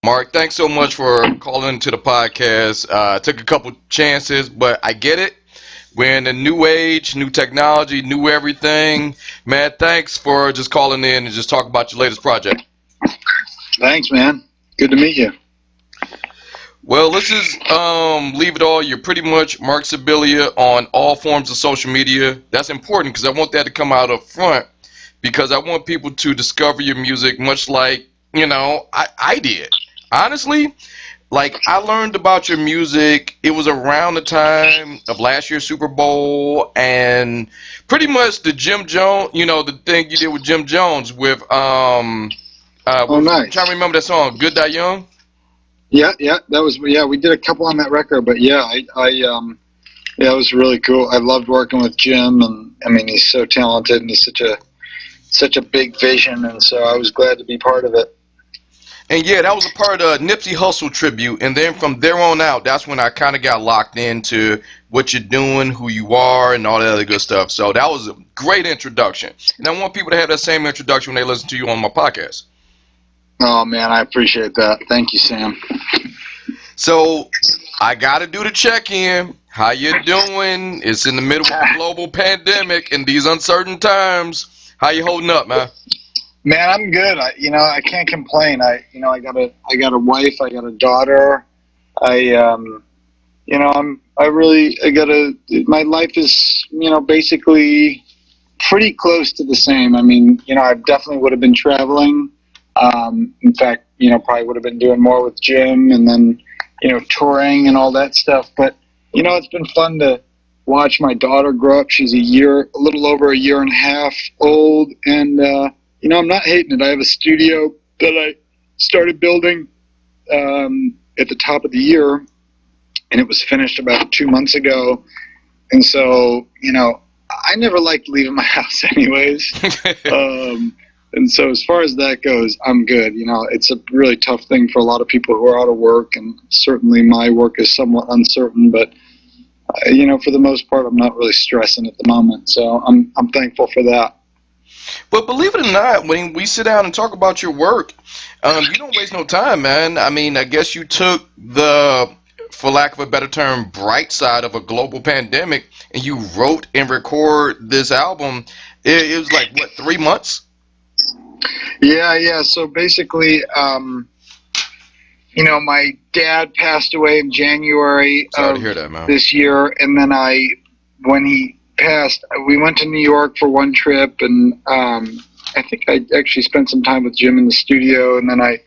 Marc, thanks so much for calling to the podcast. I took a couple chances, but I get it. We're in a new age, new technology, new everything. Man, thanks for just calling in and just talking about your latest project. Thanks, man. Good to meet you. Well, let's just leave it all. You're pretty much Marc Scibilia on all forms of social media. That's important because I want that to come out up front because I want people to discover your music much like, I did. Honestly, like I learned about your music, it was around the time of last year's Super Bowl and pretty much the Jim Jones, the thing you did with Jim Jones with Nice. I'm trying to remember that song, Good Die Young. Yeah, we did a couple on that record, but it was really cool. I loved working with Jim, and I mean, he's so talented, and he's such a big vision, and so I was glad to be part of it. And yeah, that was a part of Nipsey Hussle tribute, and then from there on out, that's when I kind of got locked into what you're doing, who you are, and all that other good stuff. So that was a great introduction, and I want people to have that same introduction when they listen to you on my podcast. Oh man, I appreciate that. Thank you, Sam. So I gotta do the check-in. How you doing? It's in the middle of a global pandemic in these uncertain times. How you holding up, man? Man, I'm good. I can't complain. I got a wife. I got a daughter. My life is, basically pretty close to the same. I mean, I definitely would have been traveling. In fact, probably would have been doing more with Jim and then, touring and all that stuff. But, it's been fun to watch my daughter grow up. She's a little over a year and a half old. And, I'm not hating it. I have a studio that I started building at the top of the year, and it was finished about 2 months ago. And so, I never liked leaving my house anyways. And so as far as that goes, I'm good. It's a really tough thing for a lot of people who are out of work, and certainly my work is somewhat uncertain. But, for the most part, I'm not really stressing at the moment. So I'm thankful for that. But believe it or not, when we sit down and talk about your work, you don't waste no time, man. I mean, I guess you took the, for lack of a better term, bright side of a global pandemic, and you wrote and recorded this album. It was like, 3 months? Yeah. So basically, my dad passed away in January Sorry to hear that, man. This year, and then when he passed, we went to New York for one trip, and I think I actually spent some time with Jim in the studio, and then I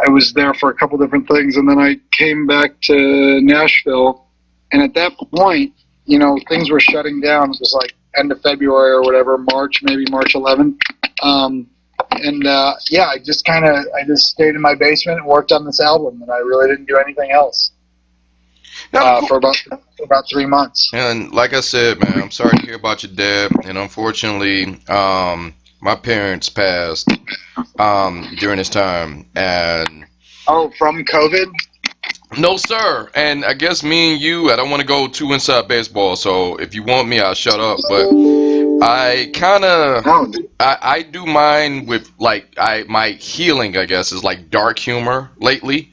was there for a couple different things, and then I came back to Nashville, and at that point, things were shutting down. It was like end of February or whatever, March 11th. I just stayed in my basement and worked on this album, and I really didn't do anything else for about 3 months. And like I said, man, I'm sorry to hear about your dad, and unfortunately, my parents passed during this time, and from COVID? No, sir. And I guess me and you, I don't want to go too inside baseball, so if you want me, I'll shut up. But I kind of, I do mine with, my healing, I guess, is like dark humor lately.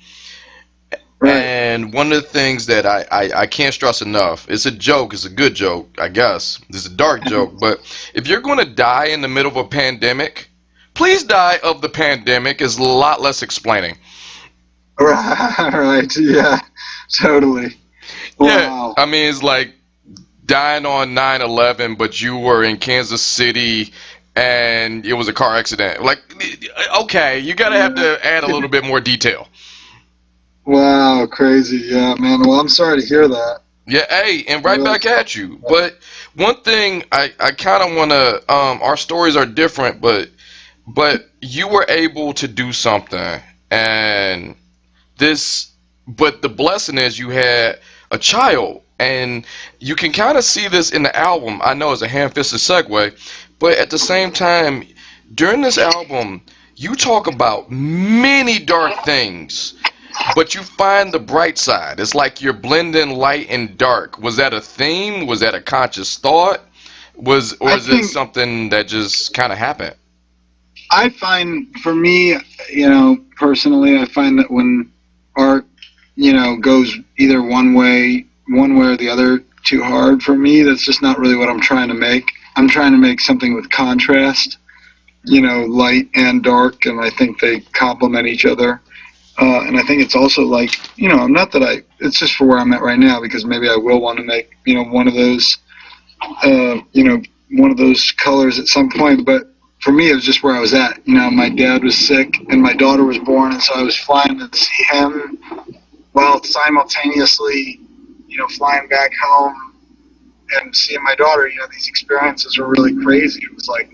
Right. And one of the things that I can't stress enough, it's a joke, it's a good joke, I guess. It's a dark joke, but if you're going to die in the middle of a pandemic, please die of the pandemic. Is a lot less explaining. Right, yeah, totally. Yeah, wow. I mean, it's like dying on 9/11, but you were in Kansas City and it was a car accident. Like, okay, you gotta have to add a little bit more detail. Wow, crazy. Yeah, man. Well, I'm sorry to hear that. Yeah, hey, and right back at you. But one thing I kind of want to, our stories are different, but you were able to do something, and but the blessing is you had a child, and you can kind of see this in the album. I know it's a ham-fisted segue, but at the same time, during this album, you talk about many dark things, but you find the bright side. It's like you're blending light and dark. Was that a theme? Was that a conscious thought? Is it something that just kind of happened? I find, for me, personally, I find that when art, goes either one way or the other too hard for me, that's just not really what I'm trying to make. I'm trying to make something with contrast, light and dark, and I think they complement each other. And I think it's also like, it's just for where I'm at right now, because maybe I will want to make, one of those, one of those colors at some point. But for me, it was just where I was at. My dad was sick and my daughter was born, and so I was flying to see him while simultaneously, flying back home and seeing my daughter. These experiences were really crazy. It was like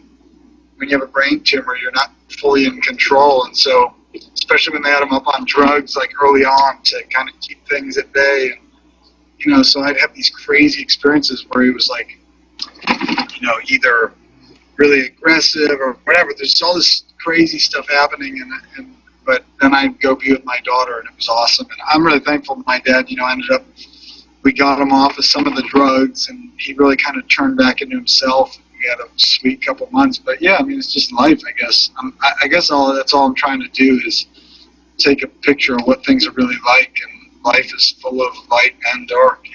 when you have a brain tumor, you're not fully in control, and so especially when they had him up on drugs like early on to kind of keep things at bay. And, so I'd have these crazy experiences where he was like, either really aggressive or whatever. There's all this crazy stuff happening, but then I'd go be with my daughter, and it was awesome. And I'm really thankful my dad, we got him off of some of the drugs, and he really kind of turned back into himself. We had a sweet couple months, but yeah, I mean, it's just life, I guess. I guess that's all I'm trying to do is take a picture of what things are really like, and life is full of light and dark,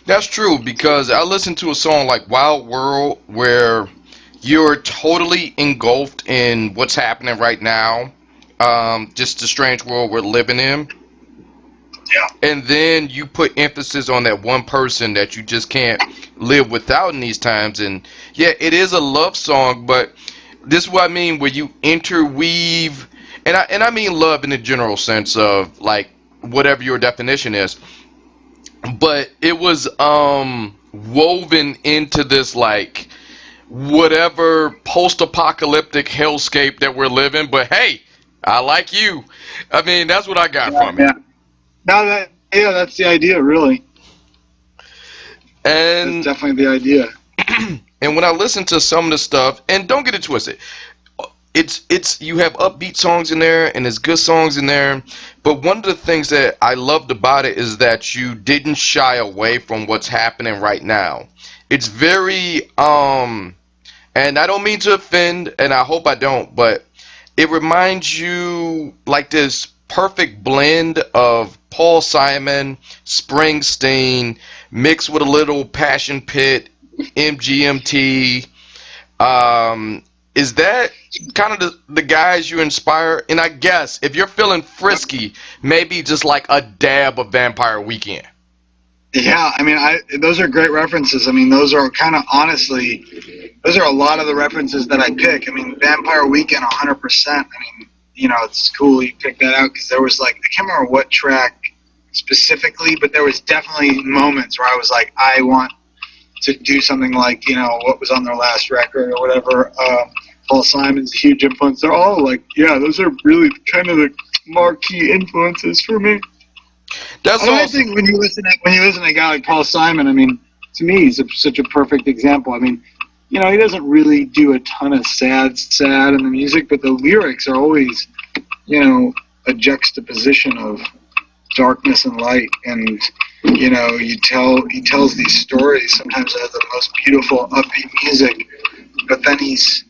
That's true, because I listened to a song like Wild World where you're totally engulfed in what's happening right now, just the strange world we're living in. Yeah. And then you put emphasis on that one person that you just can't live without in these times. And yeah, it is a love song, but this is what I mean, where you interweave, and I mean love in the general sense of like whatever your definition is. But it was woven into this like whatever post-apocalyptic hellscape that we're living. But hey, I like you. I mean, that's what I got from it. Yeah. No, that's the idea, really. And that's definitely the idea. And when I listen to some of the stuff, and don't get it twisted, it's you have upbeat songs in there and there's good songs in there, but one of the things that I loved about it is that you didn't shy away from what's happening right now. It's very and I don't mean to offend, and I hope I don't, but it reminds you like this perfect blend of Paul Simon, Springsteen, mixed with a little Passion Pit, MGMT. Is that kind of the guys you inspire? And I guess if you're feeling frisky, maybe just like a dab of Vampire Weekend. Yeah, I mean, those are great references. I mean, those are kind of, honestly, those are a lot of the references that I pick. I mean, Vampire Weekend, 100%. I mean, it's cool you picked that out, because there was like, I can't remember what track specifically, but there was definitely moments where I was like, I want to do something like, what was on their last record or whatever. Paul Simon's a huge influence. They're all like, yeah, those are really kind of the marquee influences for me. That's I awesome. think when you listen to a guy like Paul Simon, I mean, to me, he's such a perfect example. I mean, he doesn't really do a ton of sad in the music, but the lyrics are always, a juxtaposition of darkness and light, and he tells these stories. Sometimes they have the most beautiful upbeat music, but then he's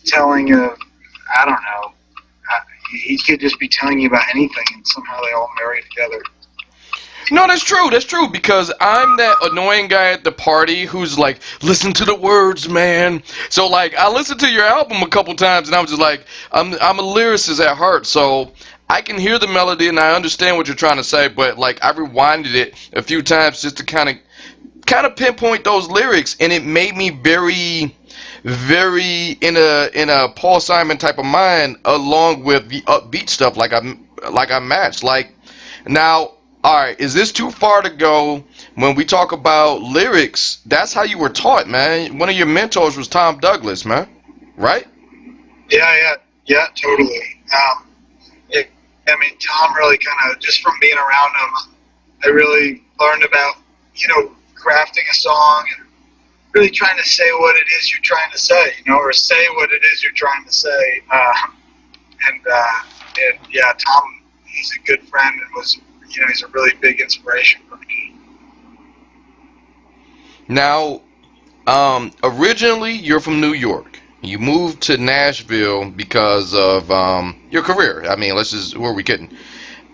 telling I don't know. He could just be telling you about anything, and somehow they all marry together. No, that's true. That's true, because I'm that annoying guy at the party who's like, listen to the words, man. So like, I listened to your album a couple times, and I was just like, I'm a lyricist at heart, so I can hear the melody and I understand what you're trying to say, but like I rewinded it a few times just to kind of pinpoint those lyrics, and it made me very, very in a Paul Simon type of mind, along with the upbeat stuff like I matched. Like now, all right, is this too far to go? When we talk about lyrics, that's how you were taught, man. One of your mentors was Tom Douglas, man, right? Yeah, totally. I mean, Tom really kind of, just from being around him, I really learned about, crafting a song and really trying to say what it is you're trying to say, or say what it is you're trying to say. And yeah, Tom, he's a good friend and was, he's a really big inspiration for me. Now, originally you're from New York. You moved to Nashville because of your career. I mean, let's just, who are we kidding?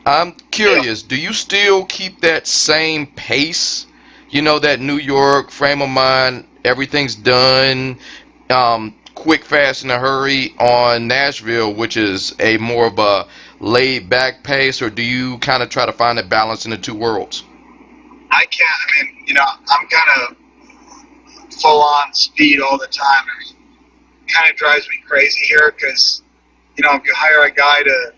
I'm Yeah. curious, do you still keep that same pace? You know, that New York frame of mind, everything's done, quick, fast, in a hurry on Nashville, which is a more of a laid back pace, or do you kind of try to find a balance in the two worlds? I can't. I mean, I'm kind of full on speed all the time. I mean, it kind of drives me crazy here because if you hire a guy to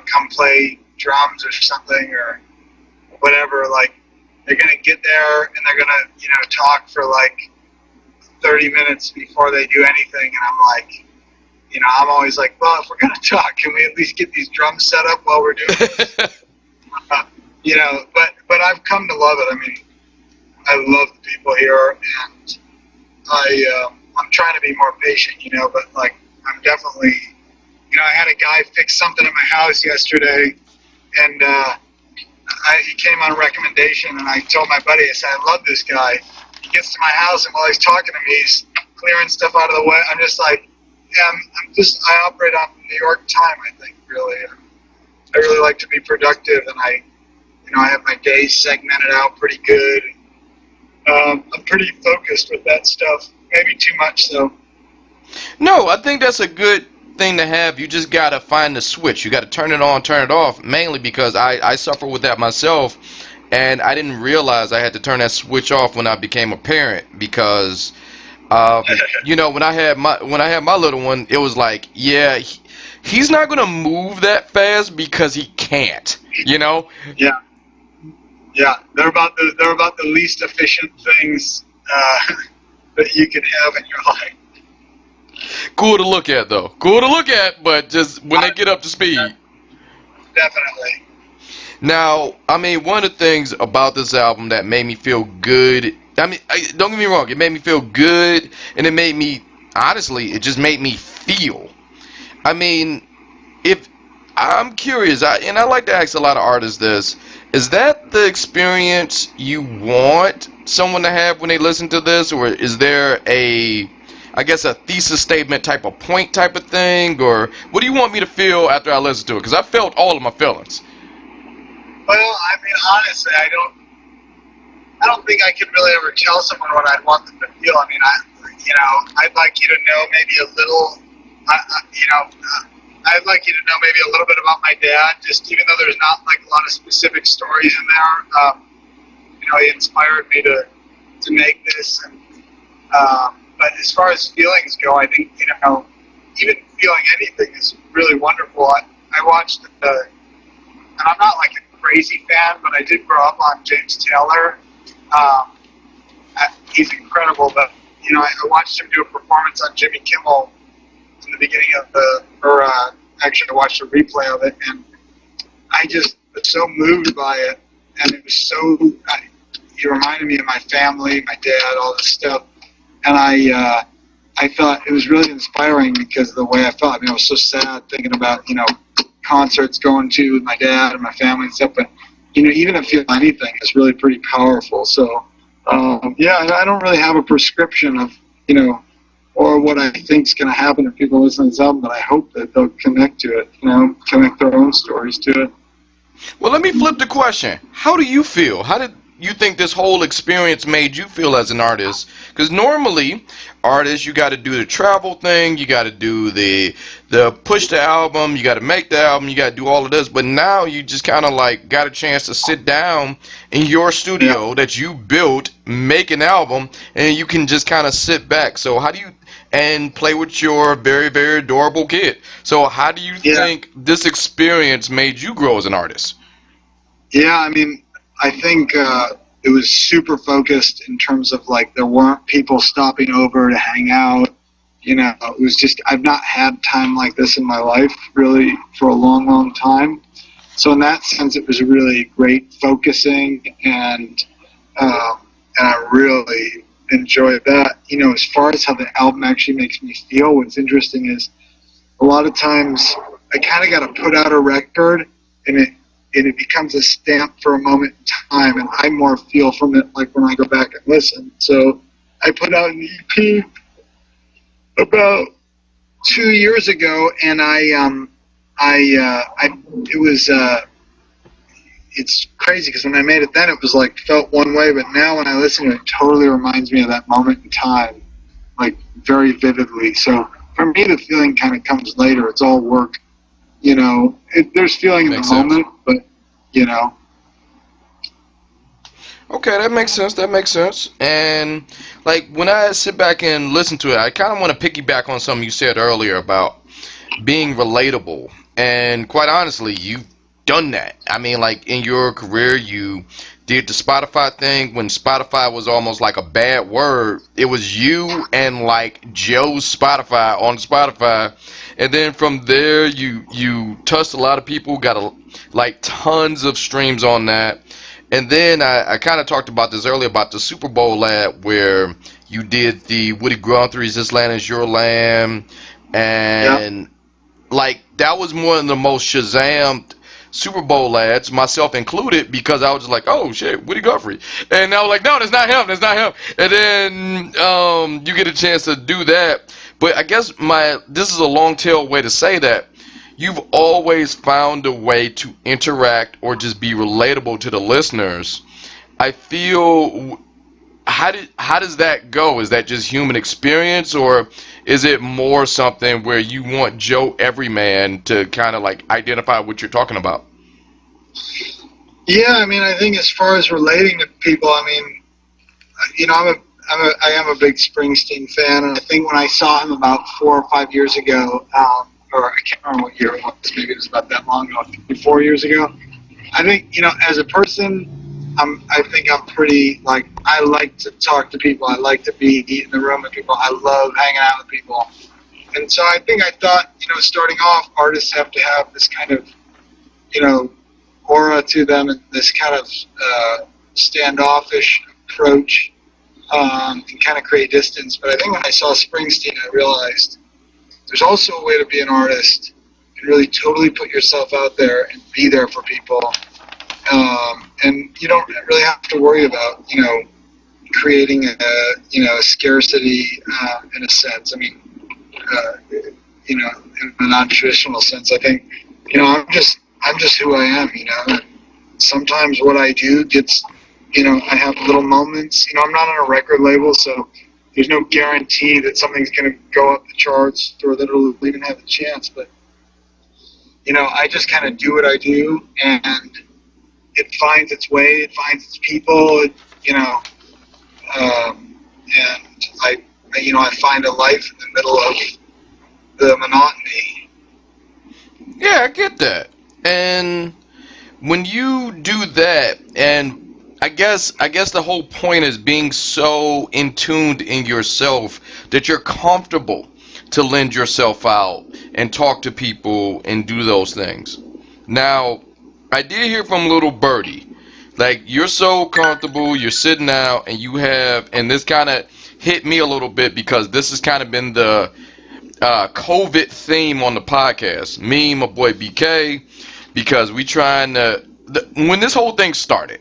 come play drums or something or whatever, like they're gonna get there and they're gonna talk for like 30 minutes before they do anything, and I'm like, I'm always like, well, if we're gonna talk, can we at least get these drums set up while we're doing this? But I've come to love it. I mean, I love the people here, and I'm trying to be more patient, but like I'm definitely, I had a guy fix something at my house yesterday, and he came on recommendation, and I told my buddy, I said, I love this guy. He gets to my house, and while he's talking to me, he's clearing stuff out of the way. I'm just like, yeah, I operate on New York time, I think, really. I really like to be productive, and I have my days segmented out pretty good. I'm pretty focused with that stuff. Maybe too much, though. No, I think that's a good thing to have. You just got to find the switch. You got to turn it on, turn it off, mainly because I suffer with that myself, and I didn't realize I had to turn that switch off when I became a parent because when I had my little one, it was like, yeah, he's not going to move that fast because he can't, Yeah. Yeah, they're about the least efficient things that you can have in your life. Cool to look at, though. Cool to look at, but just when they get up to speed. Definitely. Now, I mean, one of the things about this album that made me feel good, I mean, don't get me wrong, it made me feel good, and it made me, honestly, it just made me feel. I mean, if I'm curious, and I like to ask a lot of artists this, is that the experience you want someone to have when they listen to this, or is there I guess, a thesis statement type of point type of thing, or what do you want me to feel after I listen to it? Because I felt all of my feelings. Well, I mean, honestly, I don't think I could really ever tell someone what I'd want them to feel. I mean, I'd like you to know maybe a little, I'd like you to know maybe a little bit about my dad, just even though there's not like a lot of specific stories in there. He inspired me to make this, and but as far as feelings go, I think even feeling anything is really wonderful. I watched and I'm not like a crazy fan, but I did grow up on James Taylor. He's incredible, but I watched him do a performance on Jimmy Kimmel in the beginning of actually I watched a replay of it, and I just was so moved by it, and it was so, he reminded me of my family, my dad, all this stuff, and I thought it was really inspiring because of the way I felt. I mean, I was so sad thinking about, concerts going to with my dad and my family and stuff, but, even if you feel anything, it's really pretty powerful. So, yeah, I don't really have a prescription of, or what I think is going to happen if people listen to this album, but I hope that they'll connect to it, connect their own stories to it. Well, let me flip the question. How do you feel? How did you think this whole experience made you feel as an artist? Because normally, artists, you got to do the travel thing, you got to do the push the album, you got to make the album, you got to do all of this. But now you just kind of like got a chance to sit down in your studio that you built, make an album, and you can just kind of sit back. So how do you and play with your very, very adorable kid? So how do you think this experience made you grow as an artist? Yeah, I mean, I think it was super focused in terms of like there weren't people stopping over to hang out. It was just, I've not had time like this in my life really for a long, long time. So in that sense, it was really great focusing, and I really enjoyed that. As far as how the album actually makes me feel, what's interesting is a lot of times I kind of got to put out a record, and it becomes a stamp for a moment in time, and I more feel from it like when I go back and listen. So I put out an EP about 2 years ago, and it was, it's crazy because when I made it then, it was like felt one way, but now when I listen to it, it totally reminds me of that moment in time, like very vividly. So for me, the feeling kind of comes later. It's all work, there's feeling in the moment, but, Okay, that makes sense. That makes sense. And like when I sit back and listen to it, I kind of want to piggyback on something you said earlier about being relatable. And quite honestly, you've done that. I mean, like in your career, you did the Spotify thing when Spotify was almost like a bad word. It was you and like Joe's Spotify on Spotify, and then from there, you touched a lot of people, got like tons of streams on that. And then I kind of talked about this earlier about the Super Bowl ad where you did the Woody Guthrie's "This Land Is Your Land," yeah. and like that was one of the most Shazammed Super Bowl ads, myself included, because I was just like, oh shit, Woody Guthrie, and I was like, no, that's not him, that's not him. And then you get a chance to do that, but I guess this is a long tail way to say that you've always found a way to interact or just be relatable to the listeners. I feel how does that go? Is that just human experience, or is it more something where you want Joe Everyman to kind of like identify what you're talking about? Yeah, I mean, I think as far as relating to people, I mean, I am a big Springsteen fan, and I think when I saw him about 4 or 5 years ago, or I can't remember what year it was, maybe it was about that long ago, 4 years ago. I think, as a person, I think I'm pretty, like, I like to talk to people. I like to be in the room with people. I love hanging out with people. And so I think I thought, starting off, artists have to have this kind of, aura to them and this kind of standoffish approach, and kind of create distance. But I think when I saw Springsteen, I realized there's also a way to be an artist and really totally put yourself out there and be there for people. And you don't really have to worry about, creating a scarcity in a sense. I mean, in a non-traditional sense, I think, I'm just who I am. Sometimes what I do gets, I have little moments. I'm not on a record label, so there's no guarantee that something's going to go up the charts or that it'll even have a chance. But, I just kind of do what I do, and it finds its way, it finds its people, and I find a life in the middle of the monotony. Yeah, I get that. And when you do that, and I guess the whole point is being so in tuned in yourself that you're comfortable to lend yourself out and talk to people and do those things. Now, I did hear from Little Birdie, like you're so comfortable, you're sitting out, and and this kind of hit me a little bit because this has kind of been the COVID theme on the podcast. Me, my boy BK, because we trying to. When this whole thing started,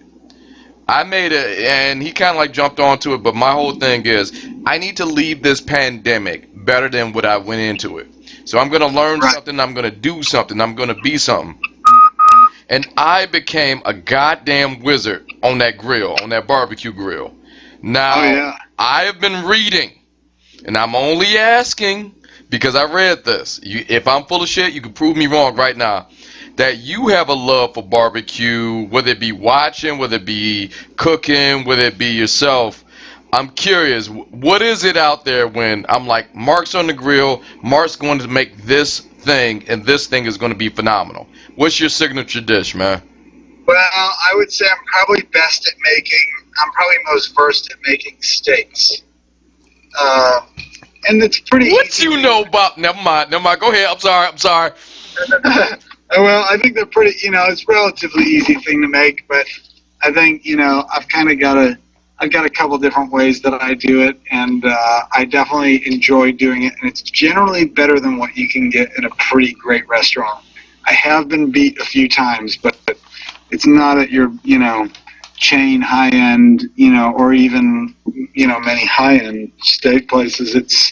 I made it, and he kind of like jumped onto it. But my whole thing is, I need to leave this pandemic better than what I went into it. So I'm gonna learn something. I'm gonna do something. I'm gonna be something. And I became a goddamn wizard on that grill, on that barbecue grill. Now, I have been reading, and I'm only asking because I read this. If I'm full of shit, you can prove me wrong right now. That you have a love for barbecue, whether it be watching, whether it be cooking, whether it be yourself. I'm curious, what is it out there when I'm like, Marc's on the grill, Marc's going to make this thing, and this thing is going to be phenomenal. What's your signature dish, man? Well, I would say I'm probably most versed at making steaks. And it's pretty What easy. you know about, never mind, go ahead, I'm sorry. Well, I think they're pretty, it's a relatively easy thing to make, but I think, I've got a couple different ways that I do it, and I definitely enjoy doing it, and it's generally better than what you can get in a pretty great restaurant. I have been beat a few times, but it's not at your, chain high-end, or even, many high-end steak places. It's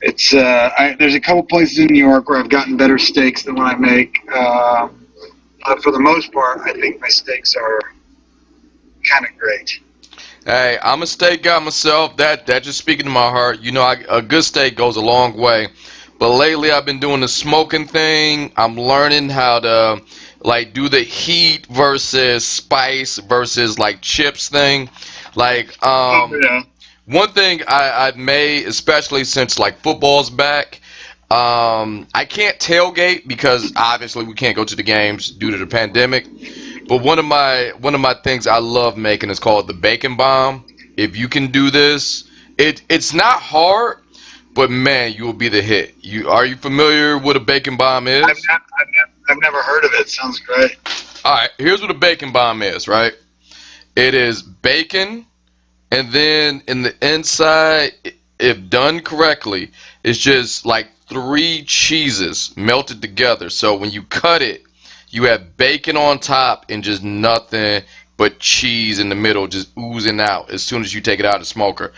It's there's a couple places in New York where I've gotten better steaks than what I make. But for the most part, I think my steaks are kind of great. Hey, I'm a steak guy myself. That just speaking to my heart. You know, a good steak goes a long way. But lately, I've been doing the smoking thing. I'm learning how to like do the heat versus spice versus like chips thing. Like Oh, yeah. one thing I've made, especially since like football's back. I can't tailgate because obviously we can't go to the games due to the pandemic. But one of my things I love making is called the bacon bomb. If you can do this, it's not hard, but man, you will be the hit. Are you familiar with what a bacon bomb is? I've never heard of it. Sounds great. All right, here's what a bacon bomb is, right? It is bacon, and then in the inside, if done correctly, it's just like 3 cheeses melted together. So when you cut it, you have bacon on top and just nothing but cheese in the middle, just oozing out as soon as you take it out of the smoker.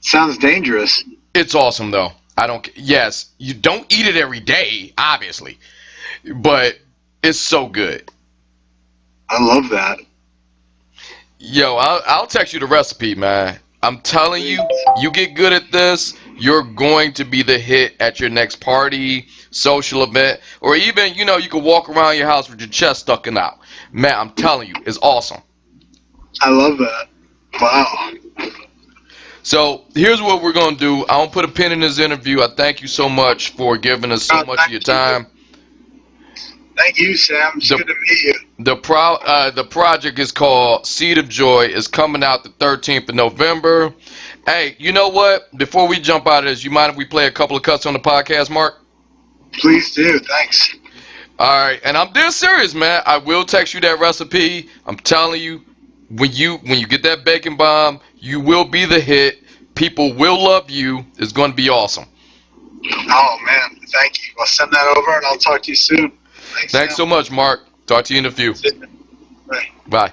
Sounds dangerous. It's awesome though. Yes, you don't eat it every day, obviously, but it's so good. I love that. Yo, I'll text you the recipe, man. I'm telling you, you get good at this, you're going to be the hit at your next party, social event, or even, you can walk around your house with your chest stuck out. Man, I'm telling you, it's awesome. I love that. Wow. So here's what we're going to do. I won't put a pin in this interview. I thank you so much for giving us so much of your time. Thank you, Sam. It's good to meet you. The project is called Seed of Joy. It's coming out the 13th of November. Hey, you know what? Before we jump out of this, you mind if we play a couple of cuts on the podcast, Marc? Please do. Thanks. All right, and I'm dead serious, man. I will text you that recipe. I'm telling you, when you get that bacon bomb, you will be the hit. People will love you. It's going to be awesome. Oh man, thank you. I'll send that over, and I'll talk to you soon. Thanks so much, Marc. Talk to you in a few. Bye. Bye.